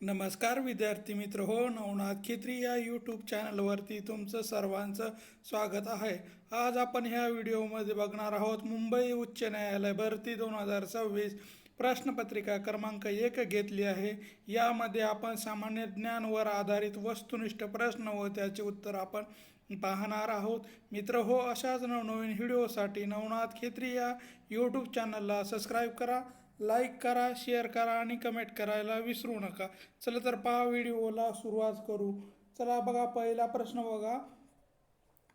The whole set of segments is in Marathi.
नमस्कार विद्यार्थी मित्र हो, नवनाथ खेत्री या यूट्यूब चॅनलवरती तुमचं सर्वांचं स्वागत आहे. आज आपण ह्या व्हिडिओमध्ये बघणार आहोत मुंबई उच्च न्यायालय भरती 2026 प्रश्नपत्रिका क्रमांक 1 घेतली आहे. यामध्ये आपण सामान्य ज्ञानवर आधारित वस्तुनिष्ठ प्रश्न व त्याचे उत्तर आपण पाहणार आहोत. मित्र हो, अशाच नवनवीन व्हिडिओसाठी नवनाथ खेत्री या यूट्यूब चॅनलला सबस्क्राईब करा, लाईक करा, शेअर करा आणि कमेंट करायला विसरू नका. चला तर पहा, व्हिडिओला सुरुवात करू. चला बघा, पहिला प्रश्न बघा.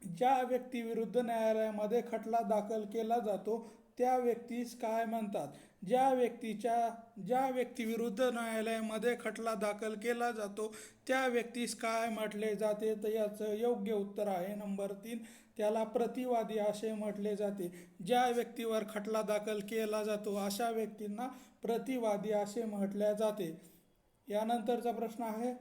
ज्या व्यक्तीविरुद्ध न्यायालयामध्ये खटला दाखल केला जातो त्या व्यक्तीस काय म्हणतात? ज्या व्यक्तीविरुद्ध न्यायालयामध्ये खटला दाखल केला जातो त्या व्यक्तीस काय म्हटले जाते? तर याचं योग्य उत्तर आहे नंबर 3, त्याला प्रतिवादी असे म्हटले जाते. ज्या व्यक्तीवर खटला दाखल केला जातो अशा व्यक्तींना प्रतिवादी असे म्हटले जाते. यानंतरचा प्रश्न आहे,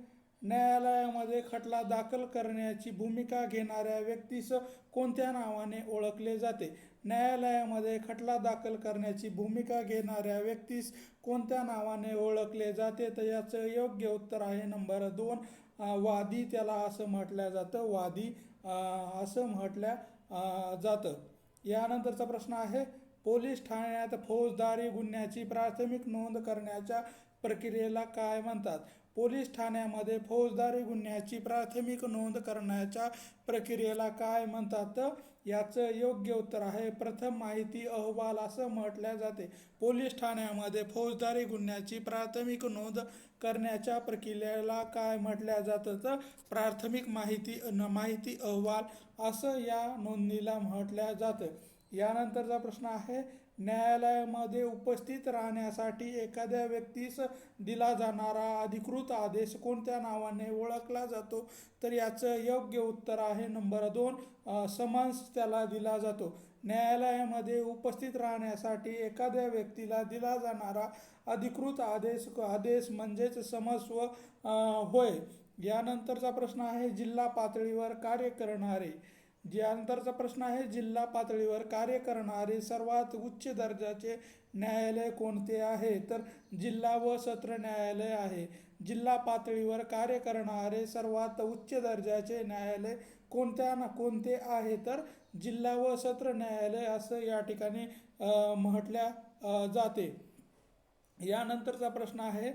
न्यायालयामध्ये खटला दाखल करण्याची भूमिका घेणाऱ्या व्यक्तीस कोणत्या नावाने ओळखले जाते? न्यायालयामध्ये खटला दाखल करण्याची भूमिका घेणाऱ्या व्यक्तीस कोणत्या नावाने ओळखले जाते? तर याचं योग्य उत्तर आहे नंबर 2, वादी त्याला असं म्हटलं जातं. वादी असं म्हटलं जातं. यानंतरचा प्रश्न आहे, पोलीस ठाण्यात फौजदारी गुन्ह्याची प्राथमिक नोंद करण्याच्या प्रक्रियेला काय म्हणतात? पोलीस ठाण्यामध्ये फौजदारी गुन्ह्याची प्राथमिक नोंद करण्याच्या प्रक्रियेला काय म्हणतात? तर याचं योग्य उत्तर आहे प्रथम माहिती अहवाल असं म्हटलं जाते. पोलीस ठाण्यामध्ये फौजदारी गुन्ह्याची प्राथमिक नोंद करण्याच्या प्रक्रियेला काय म्हटलं जातं? तर प्राथमिक माहिती अहवाल असं या नोंदणीला म्हटलं जातं. यानंतरचा प्रश्न आहे, न्यायालयामध्ये उपस्थित राहण्यासाठी एखाद्या व्यक्तीस दिला जाणारा अधिकृत आदेश कोणत्या नावाने ओळखला जातो? तर याचं योग्य उत्तर आहे नंबर 2, समन्स त्याला दिला जातो. न्यायालयामध्ये उपस्थित राहण्यासाठी एखाद्या व्यक्तीला दिला जाणारा अधिकृत आदेश म्हणजेच समन्स होय. यानंतरचा प्रश्न आहे, जिल्हा पातळीवर कार्य करणारे यानंतरचा प्रश्न आहे, जिल्हा पातळीवर कार्य करणारे सर्वात उच्च दर्जाचे न्यायालय कोणते आहे? तर जिल्हा व सत्र न्यायालय आहे. जिल्हा पातळीवर कार्य करणारे सर्वात उच्च दर्जाचे न्यायालय कोणते आहे? तर जिल्हा व सत्र न्यायालय असं या ठिकाणी म्हटल्या जाते. यानंतरचा प्रश्न आहे,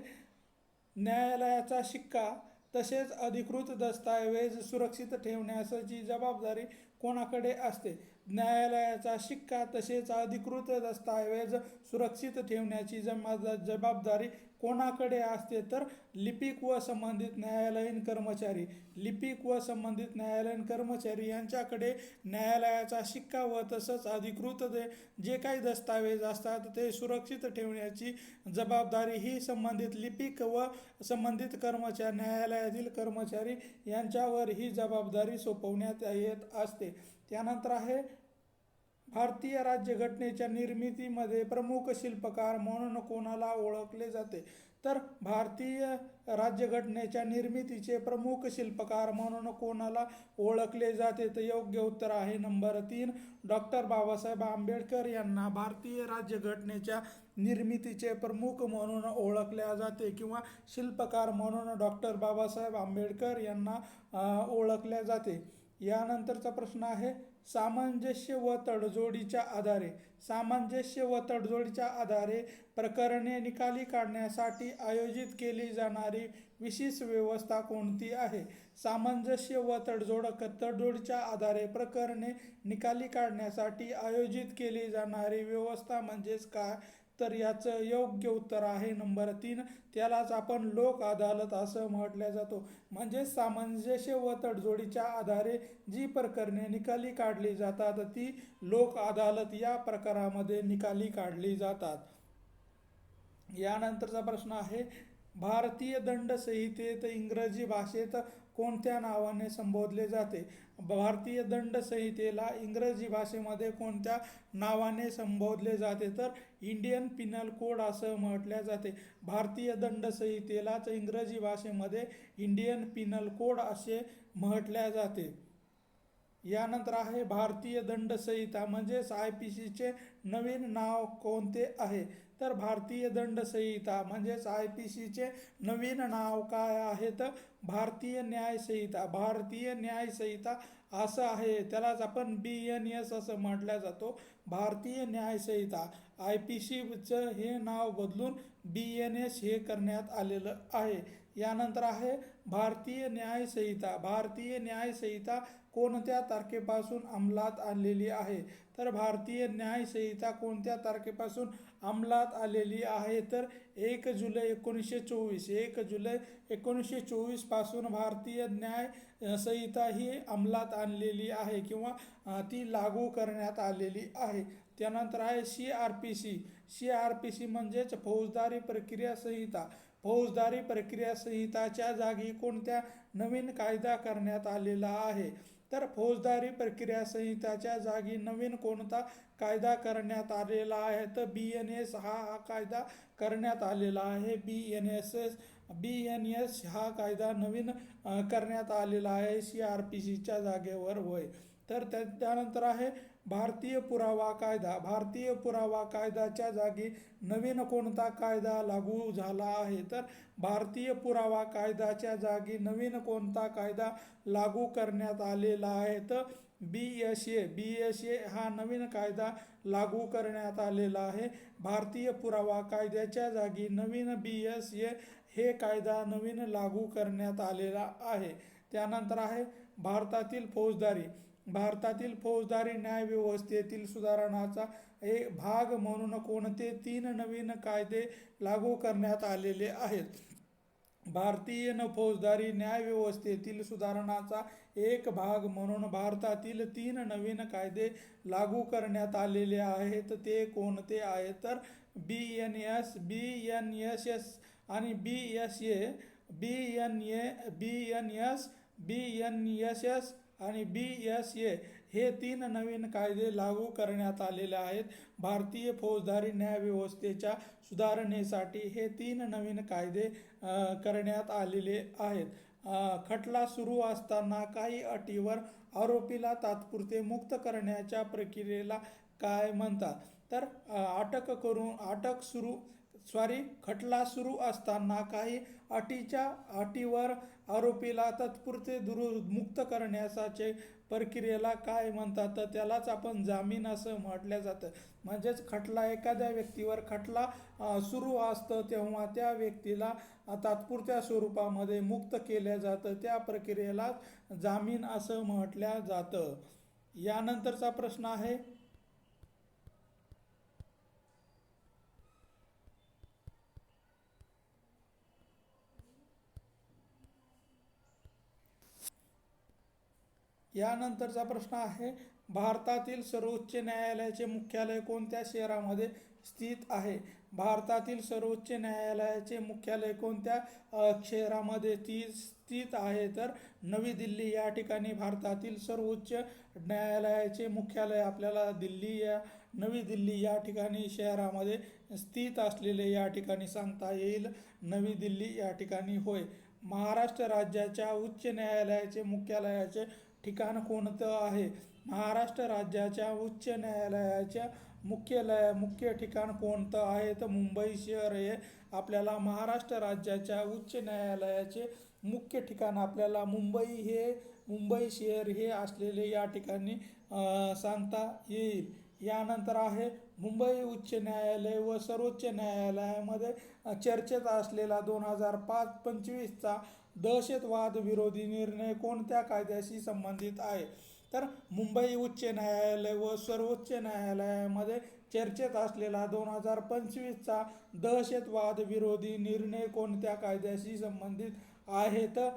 न्यायालयाचा शिक्का तसेच अधिकृत दस्तऐवज सुरक्षित ठेवण्याची जबाबदारी कोणाकडे असते? न्यायालयाचा शिक्का तसेच अधिकृत दस्तऐवज सुरक्षित ठेवण्याची जबाबदारी कोणाकडे असते? तर लिपिक व संबंधित न्यायालयीन कर्मचारी यांच्याकडे न्यायालयाचा शिक्का व तसंच अधिकृत जे काही दस्तऐवज असतात ते सुरक्षित ठेवण्याची जबाबदारी ही संबंधित लिपिक व संबंधित कर्मचारी, न्यायालयातील कर्मचारी यांच्यावर ही जबाबदारी सोपवण्यात येत असते. त्यानंतर आहे, भारतीय राज्यघटनेच्या निर्मितीमध्ये प्रमुख शिल्पकार म्हणून कोणाला ओळखले जाते? तर भारतीय राज्यघटनेच्या निर्मितीचे प्रमुख शिल्पकार म्हणून कोणाला ओळखले जाते? तर योग्य उत्तर आहे नंबर 3, डॉक्टर बाबासाहेब आंबेडकर यांना भारतीय राज्यघटनेच्या निर्मितीचे प्रमुख म्हणून ओळखले जाते किंवा शिल्पकार म्हणून डॉक्टर बाबासाहेब आंबेडकर यांना ओळखले जाते. यानंतरचा प्रश्न आहे, सामंजस्य व तडजोडीच्या आधारे प्रकरणे निकाली काढण्यासाठी आयोजित केली जाणारी विशेष व्यवस्था कोणती आहे? सामंजस्य व तडजोडीच्या आधारे प्रकरणे निकाली काढण्यासाठी आयोजित केली जाणारी व्यवस्था म्हणजेच काय? तर याचं योग्य उत्तर आहे नंबर 3, त्यालाच आपण लोक अदालत असं म्हटलं जातो. म्हणजे सामंजस्य व तडजोडीच्या आधारे जी प्रकरणे निकाली काढली जातात ती लोक अदालत या प्रकारामध्ये निकाली काढली जातात. यानंतरचा प्रश्न आहे, भारतीय दंड संहितेत इंग्रजी भाषेत कोणत्या नावाने संबोधले जाते? भारतीय दंड संहितेला इंग्रजी भाषेमध्ये कोणत्या नावाने संबोधले जाते? तर इंडियन पिनल कोड असं म्हटले जाते. भारतीय दंड संहितेलाच इंग्रजी भाषेमध्ये इंडियन पिनल कोड असे म्हटले जाते. यानंतर आहे, भारतीय दंड संहिता म्हणजेच IPCचे नवीन नाव कोणते आहे? तर भारतीय दंड संहिता म्हणजेच IPCचे नवीन नाव काय आहे तर भारतीय न्याय संहिता. भारतीय न्याय संहिता असं आहे, त्यालाच आपण BNS असं म्हटलं जातो, भारतीय न्याय संहिता. IPCचं हे नाव बदलून BNS हे करण्यात आलेलं आहे. यानंतर आहे भारतीय न्याय संहिता. भारतीय न्याय संहिता कोणत्या तारखेपासून अंमलात आणलेली आहे तर भारतीय न्याय संहिता कोणत्या तारखेपासून अंमलात आलेली आहे तर 1 जुलै 1924. 1 जुलै 1924 पासून भारतीय न्याय संहिता ही अंमलात आणलेली आहे किंवा ती लागू करण्यात आलेली आहे. त्यानंतर आहे CRPC. CRPC म्हणजेच फौजदारी प्रक्रिया संहिता. फौजदारी प्रक्रिया संहिताच्या जागी कोणत्या नवीन कायदा करण्यात आलेला आहे तर फौजदारी प्रक्रिया संहिताच्या जागी नवीन कोणता कायदा करण्यात आलेला आहे तर BNS हा कायदा करण्यात आलेला आहे. BNS हा कायदा नवीन करण्यात आलेला आहे CRPCच्या जागेवर होय. तर त्यानंतर आहे भारतीय पुरावा कायदा. भारतीय पुरावा कायद्याच्या जागी नवीन कोणता कायदा लागू झाला आहे तर भारतीय पुरावा कायद्याच्या जागी नवीन कोणता कायदा लागू करण्यात आलेला आहे तर BSA हा नवीन कायदा लागू करण्यात आलेला आहे. भारतीय पुरावा कायद्याच्या जागी नवीन BSA हे कायदा नवीन लागू करण्यात आलेला आहे. त्यानंतर आहे भारतातील फौजदारी. भारतातील फौजदारी न्यायव्यवस्थेतील सुधारणाचा एक भाग म्हणून कोणते 3 नवीन कायदे लागू करण्यात आलेले आहेत. भारतीय फौजदारी न्यायव्यवस्थेतील सुधारणाचा एक भाग म्हणून भारतातील 3 नवीन कायदे लागू करण्यात आलेले आहेत. ते कोणते आहेत तर BNS, BNSS आणि BSA. BNSS आणि BSA हे 3 नवीन कायदे लागू करण्यात आलेले आहेत. भारतीय फौजदारी न्यायव्यवस्थेच्या सुधारणेसाठी हे 3 नवीन कायदे करण्यात आलेले आहेत. खटला सुरू असताना काही अटीवर आरोपीला तात्पुरते मुक्त करण्याच्या प्रक्रियेला काय म्हणतात तर खटला सुरू असताना काही अटीवर आरोपीला तात्पुरते मुक्त करण्याचे प्रक्रियेला काय म्हणतात तर त्यालाच आपण जामीन असं म्हटलं जातं. म्हणजेच खटला एखाद्या व्यक्तीवर खटला सुरू असतं तेव्हा त्या व्यक्तीला तात्पुरत्या स्वरूपामध्ये मुक्त केलं जातं, त्या प्रक्रियेला जामीन असं म्हटलं जातं. यानंतरचा प्रश्न आहे भारतातील सर्वोच्च न्यायालयाचे मुख्यालय कोणत्या शहरामध्ये स्थित आहे. भारतातील सर्वोच्च न्यायालयाचे मुख्यालय कोणत्या शहरामध्ये स्थित आहे तर नवी दिल्ली या ठिकाणी भारतातील सर्वोच्च न्यायालयाचे मुख्यालय आपल्याला नवी दिल्ली या ठिकाणी शहरामध्ये स्थित असलेले या ठिकाणी सांगता येईल. नवी दिल्ली या ठिकाणी होय. महाराष्ट्र राज्याच्या उच्च न्यायालयाचे मुख्यालयाचे ठिकाण कोणतं आहे. महाराष्ट्र राज्याच्या उच्च न्यायालयाच्या मुख्य ठिकाण कोणतं आहे तर मुंबई शहर हे आपल्याला महाराष्ट्र राज्याच्या उच्च न्यायालयाचे मुख्य ठिकाण आपल्याला मुंबई शहर हे असलेले या ठिकाणी सांगता येईल. यानंतर आहे मुंबई उच्च न्यायालय व सर्वोच्च न्यायालयामध्ये चर्चेत असलेला 2025चा दहशतवाद विरोधी निर्णय कोणत्या कायद्याशी संबंधित आहे तर मुंबई उच्च न्यायालय व सर्वोच्च न्यायालयामध्ये चर्चेत असलेला 2025चा दहशतवाद विरोधी निर्णय कोणत्या कायद्याशी संबंधित आहे तर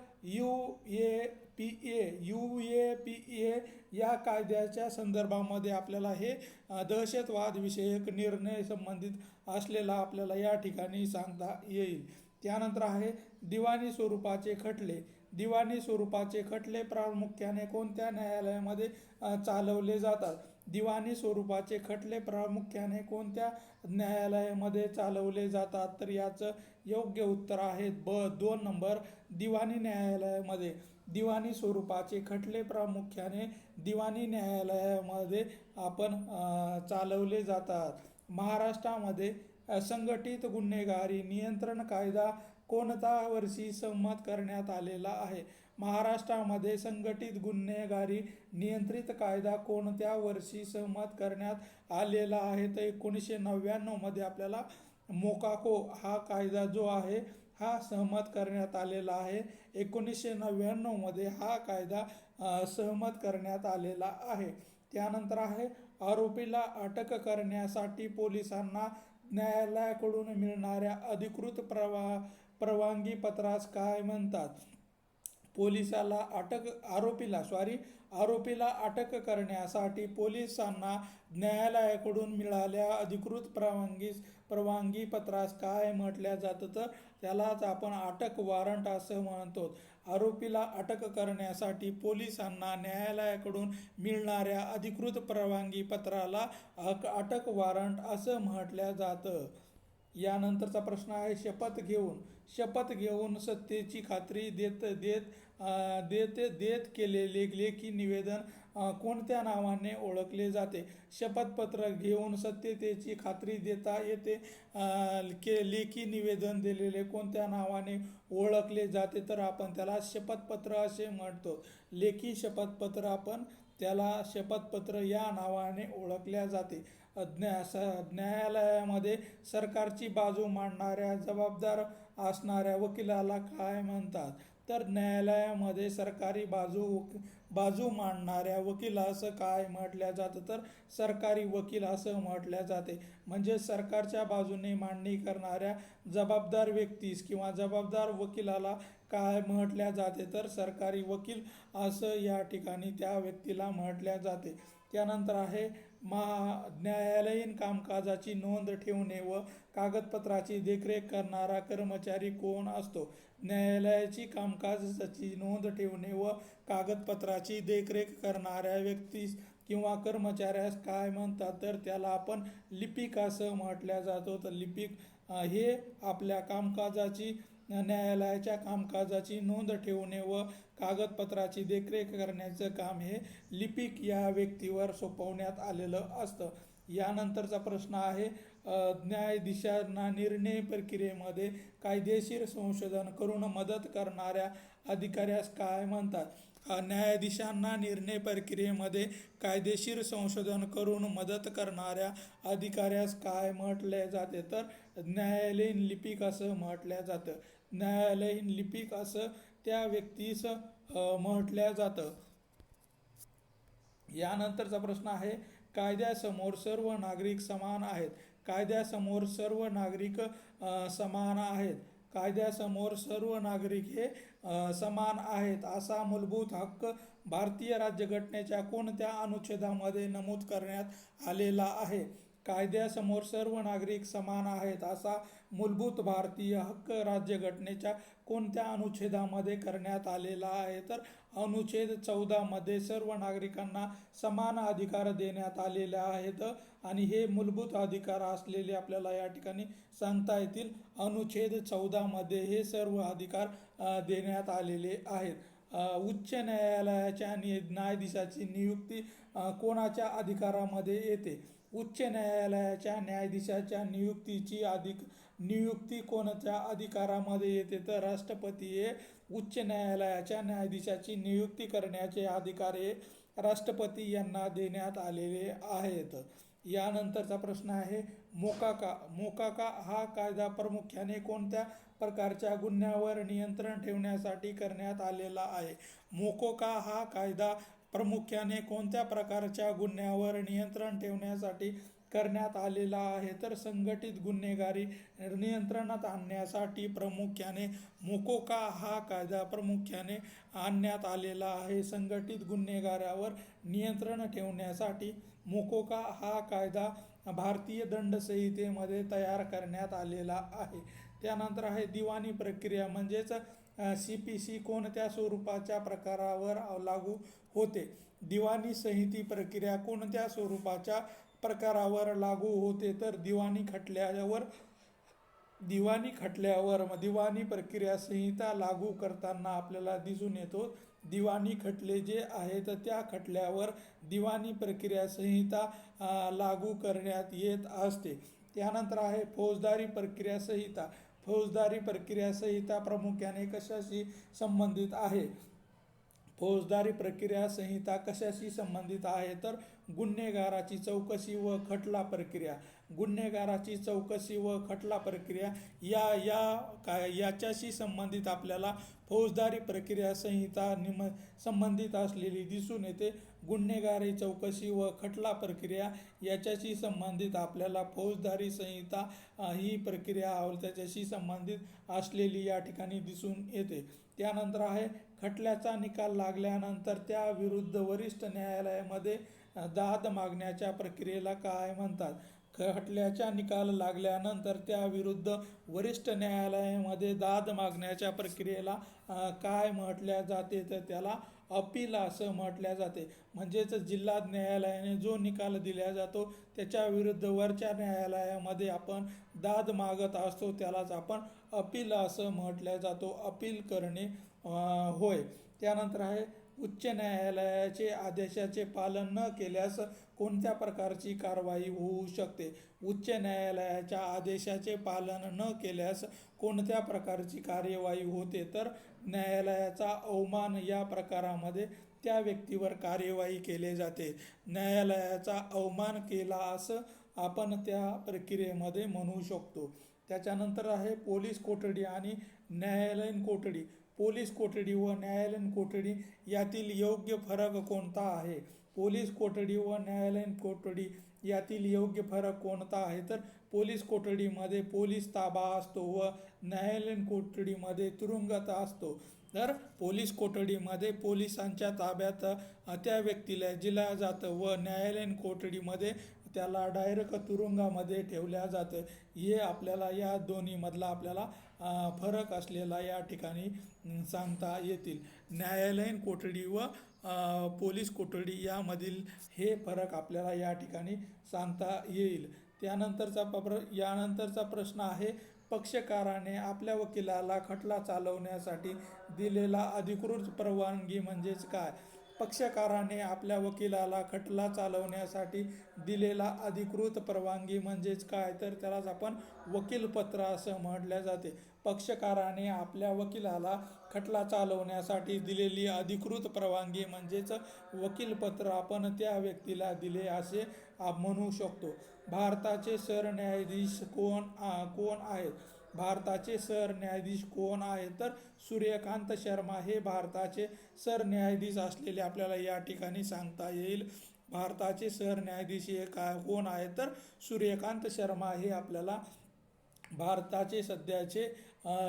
UAPA या कायद्याच्या संदर्भामध्ये आपल्याला हे दहशतवाद विषयक निर्णय संबंधित असलेला आपल्याला या ठिकाणी सांगता येईल. त्यानंतर आहे दिवाणी स्वरूपाचे खटले. दिवाणी स्वरूपाचे खटले प्रामुख्याने कोणत्या न्यायालयामध्ये चालवले जातात. दिवाणी स्वरूपाचे खटले प्रामुख्याने कोणत्या न्यायालयामध्ये चालवले जातात तर याचं योग्य उत्तर आहे 2 नंबर दिवाणी न्यायालयामध्ये. दिवाणी स्वरूपाचे खटले प्रामुख्याने दिवाणी न्यायालयामध्ये आपण चालवले जातात. महाराष्ट्रामध्ये संघटित गुन्हेगारी नियंत्रण कायदा कोणत्या वर्षी संमत करण्यात आलेला आहे? महाराष्ट्रामध्ये संघटित गुन्हेगारी नियंत्रित कायदा कोणत्या वर्षी संमत करण्यात आलेला आहे? तर 1999 मध्ये आपल्याला मोकाको हा कायदा जो आहे हा सहमत करण्यात आलेला आहे. 1999 मध्ये हा कायदा सहमत करण्यात आलेला आहे. त्यानंतर आहे आरोपीला अटक करण्यासाठी पोलिसांना न्यायालयाकडून मिळणाऱ्या अधिकृत परवानगी पत्रास काय म्हणतात? आरोपीला अटक करण्यासाठी पोलिसांना न्यायालयाकडून मिळालेल्या अधिकृत परवानगी पत्रास काय म्हटल्या जातं? तर त्यालाच आपण अटक वॉरंट असं म्हणतो. आरोपीला अटक करण्यासाठी पोलिसांना न्यायालयाकडून मिळणाऱ्या अधिकृत परवानगी पत्राला अटक वॉरंट असं म्हटलं जातं. यानंतरचा प्रश्न आहे शपथ घेऊन सत्तेची खात्री देत केलेले लेखी निवेदन कोणत्या नावाने ओळखले जाते? शपथपत्र घेऊन सत्यतेची खात्री देता येते लेखी निवेदन दिलेले कोणत्या नावाने ओळखले जाते? तर आपण त्याला शपथपत्र असे म्हणतो. लेखी शपथपत्र आपण त्याला शपथपत्र या नावाने ओळखल्या जाते. न्यायालयामध्ये सरकारची बाजू मांडणाऱ्या जबाबदार असणाऱ्या वकिलाला काय म्हणतात? तर न्यायालयामध्ये सरकारी बाजू मांडणाऱ्या वकिलास काय म्हटल्या जातं? तर सरकारी वकील असं म्हटल्या जाते. म्हणजे सरकारच्या बाजूने मांडणी करणाऱ्या जबाबदार व्यक्तीस किंवा जबाबदार वकिलाला काय म्हटल्या जाते? तर सरकारी वकील असं या ठिकाणी त्या व्यक्तीला म्हटल्या जाते. त्यानंतर आहे न्यायालयीन कामकाजाची नोंद ठेवणे व कागदपत्राची देखरेख करणारा कर्मचारी कोण असतो? न्यायालयाची कामकाजाची नोंद ठेवणे व कागदपत्राची देखरेख करणाऱ्या व्यक्तीस किंवा कर्मचाऱ्यास काय म्हणतात? तर त्याला आपण लिपिक असं म्हटल्या जातो. तर लिपिक हे आपल्या न्यायालयाच्या कामकाजाची नोंद ठेवणे व कागदपत्राची देखरेख करण्याचं काम हे लिपिक या व्यक्तीवर सोपवण्यात आलेलं असतं. यानंतरचा प्रश्न आहे न्यायाधीशांना निर्णय प्रक्रियेमध्ये कायदेशीर संशोधन करून मदत करणाऱ्या अधिकाऱ्यास काय म्हणतात? न्यायाधीशांना निर्णय प्रक्रियेमध्ये कायदेशीर संशोधन करून मदत करणाऱ्या अधिकाऱ्यास काय म्हटले जाते? तर न्यायालयीन लिपिक असं म्हटलं जातं. न्यायालयीन लिपिक असं त्या व्यक्तीस म्हटलं जातं. यानंतरचा प्रश्न आहे कायद्यासमोर सर्व नागरिक समान आहेत. कायद्यासमोर सर्व नागरिक समान आहेत. कायद्यासमोर सर्व नागरिक हे समान आहेत असा मूलभूत हक्क भारतीय राज्यघटनेच्या कोणत्या अनुच्छेदामध्ये नमूद करण्यात आलेला आहे? कायद्यासमोर सर्व नागरिक समान आहेत असा मूलभूत भारतीय हक्क राज्यघटनेच्या कोणत्या अनुच्छेदामध्ये करण्यात आलेला आहे? तर अनुच्छेद 14 मध्ये सर्व नागरिकांना समान अधिकार देण्यात आलेले आहेत आणि हे मूलभूत अधिकार असलेले आपल्याला या ठिकाणी सांगता येतील. अनुच्छेद 14 मध्ये हे सर्व अधिकार देण्यात आलेले आहेत. उच्च न्यायालयाच्या न्यायाधीशाची नियुक्ती कोणाच्या अधिकारामध्ये येते? उच्च न्यायालयाच्या न्यायाधीशाच्या नियुक्ती कोणत्या अधिकारामध्ये येते? तर राष्ट्रपती हे उच्च न्यायालयाच्या न्यायाधीशाची नियुक्ती करण्याचे अधिकार हे राष्ट्रपती यांना देण्यात आलेले आहेत. यानंतरचा प्रश्न आहे मोकाका हा कायदा प्रामुख्याने कोणत्या प्रकारच्या गुन्ह्यावर नियंत्रण ठेवण्यासाठी करण्यात आलेला आहे? मोकोका हा कायदा प्रामुख्याने कोणत्या प्रकारच्या गुन्ह्यावर नियंत्रण ठेवण्यासाठी करण्यात आलेला आहे? तर संघटित गुन्हेगारी नियंत्रणात आणण्यासाठी प्रामुख्याने मोकोका हा कायदा प्रामुख्याने आणण्यात आलेला आहे. संघटित गुन्हेगारावर नियंत्रण ठेवण्यासाठी मोकोका हा कायदा भारतीय दंड संहितेमध्ये तयार करण्यात आलेला आहे. त्यानंतर आहे दिवाणी प्रक्रिया म्हणजेच CPC कोणत्या स्वरूपाच्या प्रकारावर लागू होते? दिवाणी संहिती प्रक्रिया कोणत्या स्वरूपाच्या प्रकारावर लागू होते? तर दिवाणी खटल्यावर दिवाणी प्रक्रिया संहिता लागू करताना आपल्याला दिसून येतो दिवाणी खटले जे आहेत त्या खटल्यावर दिवाणी प्रक्रिया संहिता लागू करण्यात येत असते. त्यानंतर आहे फौजदारी प्रक्रिया संहिता. फौजदारी प्रक्रिया संहिता प्रामुख्याने कशाशी संबंधित आहे? फौजदारी प्रक्रिया संहिता कशाशी संबंधित आहे? तर गुन्हेगाराची चौकशी व खटला प्रक्रिया. गुन्हेगाराची चौकशी व खटला प्रक्रिया याच्याशी संबंधित आपल्याला फौजदारी प्रक्रिया संहिता संबंधित असलेली दिसून येते. गुन्हेगारी चौकशी व खटला प्रक्रिया याच्याशी संबंधित आपल्याला फौजदारी संहिता ही प्रक्रिया त्याच्याशी संबंधित असलेली या ठिकाणी दिसून येते. त्यानंतर आहे खटल्याचा निकाल लागल्यानंतर त्या विरुद्ध वरिष्ठ न्यायालयामध्ये दाद मागण्याच्या प्रक्रियेला काय म्हणतात? खटल्याचा निकाल लागल्यानंतर त्या विरुद्ध वरिष्ठ न्यायालयामध्ये दाद मागण्याच्या प्रक्रियेला काय म्हटल्या जाते? तर त्याला अपील असं म्हटल्या जाते. म्हणजेच जिल्हा न्यायालयाने जो निकाल दिला जातो त्याच्या विरुद्ध वरच्या न्यायालयामध्ये आपण दाद मागत असतो त्यालाच आपण अपील असं म्हटल्या जातो. अपील करणे होय. त्यानंतर आहे उच्च न्यायालयाचे आदेशाचे पालन न केल्यास कोणत्या प्रकारची कारवाई होऊ शकते? उच्च न्यायालयाच्या आदेशाचे पालन न केल्यास कोणत्या प्रकारची कार्यवाही होते? तर न्यायालयाचा अवमान या प्रकारामध्ये त्या व्यक्तीवर कार्यवाही केली जाते. न्यायालयाचा अवमान केला असं आपण त्या प्रक्रियेमध्ये म्हणू शकतो. त्याच्यानंतर आहे पोलीस कोठडी आणि न्यायालयीन कोठडी. पोलीस कोठडी व न्यायालयीन कोठडी यातील योग्य फरक कोणता आहे? पोलीस कोठडी व न्यायालयीन कोठडी यातील योग्य फरक कोणता आहे? तर पोलीस कोठडीमध्ये पोलीस ताबा असतो व न्यायालयीन कोठडीमध्ये तुरुंगात असतो. तर पोलीस कोठडीमध्ये पोलिसांच्या ताब्यात त्या व्यक्तीला दिलं जातं व न्यायालयीन कोठडीमध्ये त्याला डायरेक्ट तुरुंगामध्ये ठेवल्या जातं. हे आपल्याला या दोन्हीमधला आपल्याला फरक असलेला या ठिकाणी सांगता येतील. न्यायालयीन कोठडी व पोलीस कोठडी यामधील हे फरक आपल्याला या ठिकाणी सांगता येईल. यानंतरचा प्रश्न आहे पक्षकाराने आपल्या वकिलाला खटला चालवण्यासाठी दिलेला अधिकृत परवानगी म्हणजेच काय? पक्षकाराने आपल्या वकिलाला खटला चालवण्यासाठी दिलेला अधिकृत परवानगी म्हणजेच काय? तर त्यालाच आपण वकीलपत्र असं म्हटले जाते. पक्षकाराने आपल्या वकिलाला खटला चालवण्यासाठी दिलेली अधिकृत परवानगी म्हणजेच वकीलपत्र आपण त्या व्यक्तीला दिले असे म्हणू शकतो. भारताचे सरन्यायाधीश कोण आहेत? भारताचे सरन्यायाधीश कोण आहेत? तर सूर्यकांत शर्मा हे भारताचे सरन्यायाधीश असलेले आपल्याला या ठिकाणी सांगता येईल. भारताचे सरन्यायाधीश हे कोण आहेत? तर सूर्यकांत शर्मा हे आपल्याला भारताचे सध्याचे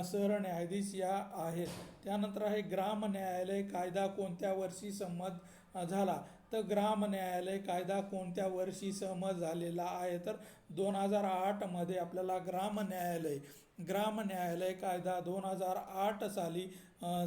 सरन्यायाधीश या आहेत. त्यानंतर आहे ग्राम न्यायालय कायदा कोणत्या वर्षी संमत झाला? तर ग्राम न्यायालय कायदा कोणत्या वर्षी सहमत झालेला आहे? तर 2008 मध्ये आपल्याला ग्राम न्यायालय कायदा 2008 साली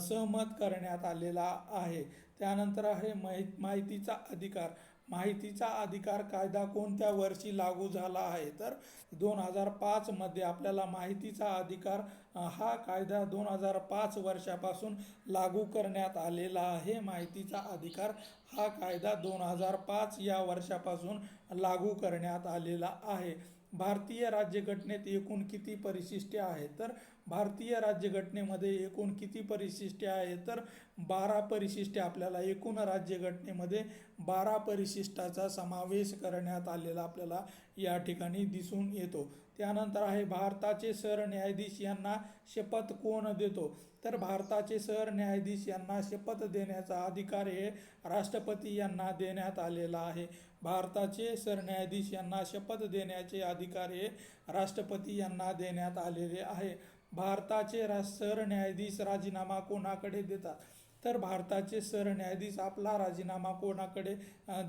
सहमत करण्यात आलेला आहे. त्यानंतर आहे माहितीचा अधिकार. माहितीचा अधिकार कायदा कोणत्या वर्षी लागू झाला आहे? तर 2005 मध्ये आपल्याला माहितीचा अधिकार हा कायदा 2005 वर्षापासून लागू करण्यात आलेला आहे. माहितीचा अधिकार हा कायदा 2005 या वर्षापासून लागू करण्यात आलेला आहे. भारतीय राज्यघटनेत एकूण किती परिशिष्टे आहेत? तर भारतीय राज्यघटनेमध्ये एकूण किती परिशिष्टे आहेत? तर 12 परिशिष्टे आपल्याला एकूण राज्यघटनेमध्ये 12 परिशिष्टाचा समावेश करण्यात आलेला आपल्याला या ठिकाणी दिसून येतो. त्यानंतर आहे भारताचे सरन्यायाधीश यांना शपथ कोण देतो? तर भारताचे सरन्यायाधीश यांना शपथ देण्याचा अधिकार हे राष्ट्रपती यांना देण्यात आलेला आहे. भारताचे सरन्यायाधीश यांना शपथ देण्याचे अधिकार हे राष्ट्रपती यांना देण्यात आलेले आहे. भारताचे सरन्यायाधीश राजीनामा कोणाकडे देतात? तर भारताचे सरन्यायाधीश आपला राजीनामा कोणाकडे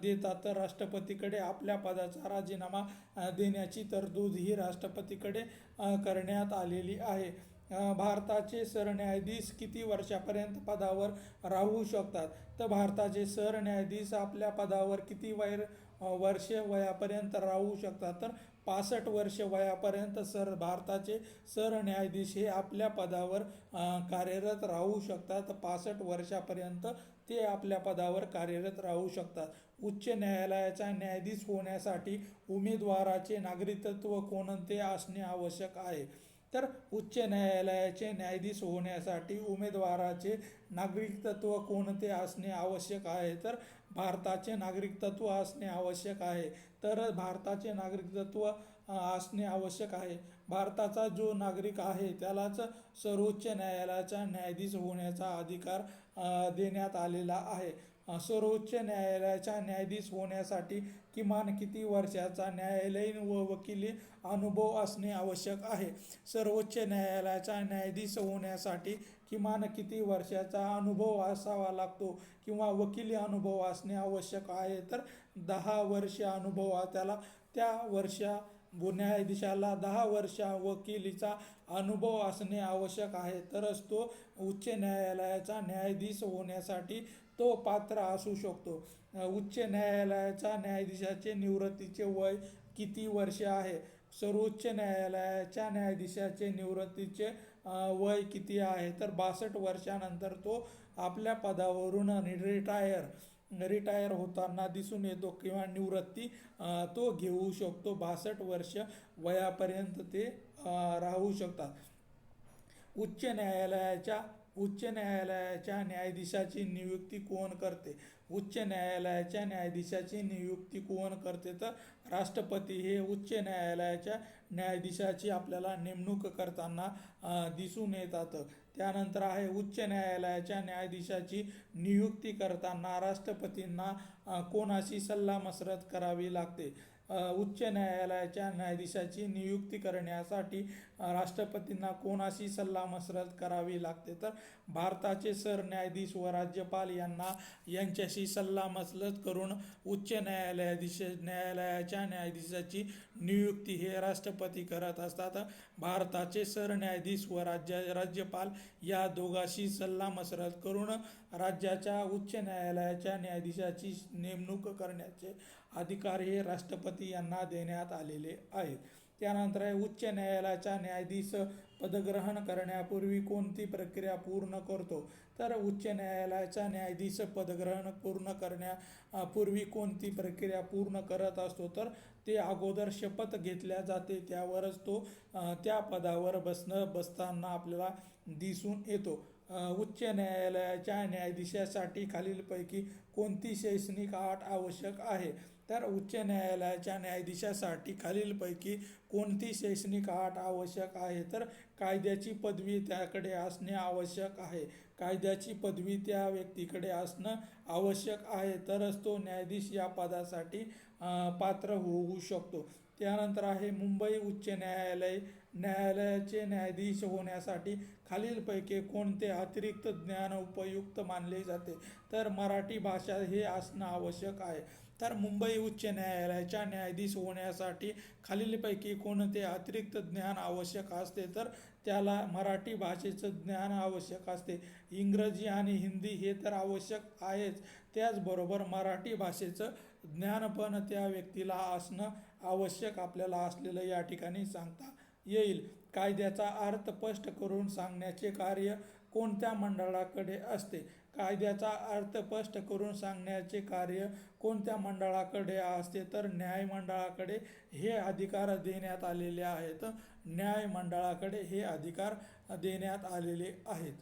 देतात? तर राष्ट्रपतीकडे आपल्या पदाचा राजीनामा देण्याची तरतूद ही राष्ट्रपतीकडे करण्यात आलेली आहे. भारताचे सरन्यायाधीश किती वर्षापर्यंत पदावर राहू शकतात? तर भारताचे सरन्यायाधीश आपल्या पदावर किती वर्ष वयापर्यंत राहू शकतात? तर 65 वर्ष वयापर्यंत भारताचे सरन्यायाधीश हे आपल्या पदावर कार्यरत राहू शकतात. 65 वर्षापर्यंत ते आपल्या पदावर कार्यरत राहू शकतात. उच्च न्यायालयाचा न्यायाधीश होण्यासाठी उमेदवाराचे नागरिकत्व कोणते असणे आवश्यक आहे? तर उच्च न्यायालयाचे न्यायाधीश होण्यासाठी उमेदवाराचे नागरिकत्व कोणते असणे आवश्यक आहे? तर भारताचे नागरिकत्व असणे आवश्यक आहे. तर भारताचे नागरिकत्व असणे आवश्यक आहे. भारताचा जो नागरिक आहे त्यालाच सर्वोच्च न्यायालयाचा न्यायाधीश होण्याचा अधिकार देण्यात आलेला आहे. सर्वोच्च न्यायालयाचा न्यायाधीश होण्यासाठी किमान किती वर्षाचा न्यायालयीन व वकिली अनुभव असणे आवश्यक आहे? सर्वोच्च न्यायालयाचा न्यायाधीश होण्यासाठी किमान किती वर्षाचा अनुभव असावा लागतो किंवा वकिली अनुभव असणे आवश्यक आहे? तर 10 वर्ष अनुभव त्या न्यायाधीशाला 10 वर्ष वकिलीचा अनुभव असणे आवश्यक आहे. तरच तो उच्च न्यायालयाचा न्यायाधीश होण्यासाठी तो पात्र असू शकतो. उच्च न्यायालयाच्या न्यायाधीशाचे निवृत्तीचे वय किती वर्ष आहे? सर्वोच्च न्यायालयाच्या न्यायाधीशाचे निवृत्तीचे वय किती आहे? तर 62 वर्षानंतर तो आपल्या पदावरून रिटायर होताना दिसून येतो किंवा निवृत्ती तो घेऊ शकतो. 62 वर्ष वयापर्यंत ते राहू शकतात. उच्च न्यायालयाच्या न्यायाधीशाची नियुक्ती कोण करते? उच्च न्यायालयाच्या न्यायाधीशाची नियुक्ती कोण करते? तर राष्ट्रपती हे उच्च न्यायालयाच्या न्यायाधीशाची आपल्याला नेमणूक करताना दिसून येतात. त्यानंतर आहे उच्च न्यायालयाच्या न्यायाधीशाची नियुक्ती करताना राष्ट्रपतींना कोणाशी सल्लामसलत करावी लागते? उच्च न्यायालयाच्या न्यायाधीशाची नियुक्ती करण्यासाठी राष्ट्रपतींना कोणाशी सल्लामसलत करावी लागते? तर भारताचे सरन्यायाधीश व राज्यपाल यांच्याशी सल्लामसलत करून उच्च न्यायालयाच्या न्यायाधीशाची नियुक्ती हे राष्ट्रपती करत असतात. भारताचे सरन्यायाधीश व राज्यपाल या दोघांशी सल्लामसलत करून राज्याच्या उच्च न्यायालयाच्या न्यायाधीशाची नेमणूक करण्याचे अधिकार हे राष्ट्रपती यांना देण्यात आलेले आहेत. त्यानंतर आहे उच्च न्यायालयाचा न्यायाधीश पदग्रहण करण्यापूर्वी कोणती प्रक्रिया पूर्ण करतो? तर उच्च न्यायालयाचा न्यायाधीश पदग्रहण पूर्ण करण्यापूर्वी कोणती प्रक्रिया पूर्ण करत असतो? तर ते अगोदर शपथ घेतल्या जाते, त्यावरच तो त्या पदावर बसताना आपल्याला दिसून येतो. उच्च न्यायालयाच्या न्यायाधीशासाठी खालीलपैकी कोणती शैक्षणिक अट आवश्यक आहे? तर उच्च न्यायालयाच्या न्यायाधीशासाठी खालीलपैकी कोणती शैक्षणिक अट आवश्यक आहे? तर कायद्याची पदवी त्याकडे असणे आवश्यक आहे. कायद्याची पदवी त्या व्यक्तीकडे असणं आवश्यक आहे, तरच तो न्यायाधीश या पदासाठी पात्र होऊ शकतो. त्यानंतर आहे मुंबई उच्च न्यायालयाचे न्यायाधीश होण्यासाठी खालीलपैकी कोणते अतिरिक्त ज्ञान उपयुक्त मानले जाते? तर मराठी भाषा हे असणं आवश्यक आहे. तर मुंबई उच्च न्यायालयाच्या न्यायाधीश होण्यासाठी खालीलपैकी कोणते अतिरिक्त ज्ञान आवश्यक असते? तर त्याला मराठी भाषेचं ज्ञान आवश्यक असते. इंग्रजी आणि हिंदी हे तर आवश्यक आहेच, त्याचबरोबर मराठी भाषेचं ज्ञान पण त्या व्यक्तीला असणं आवश्यक आपल्याला असलेलं या ठिकाणी सांगता येईल. कायद्याचा अर्थ स्पष्ट करून सांगण्याचे कार्य कोणत्या मंडळाकडे असते? कायद्याचा अर्थ स्पष्ट करून सांगण्याचे कार्य कोणत्या मंडळाकडे असते? तर न्यायमंडळाकडे हे अधिकार देण्यात आलेले आहेत. न्यायमंडळाकडे हे अधिकार देण्यात आलेले आहेत.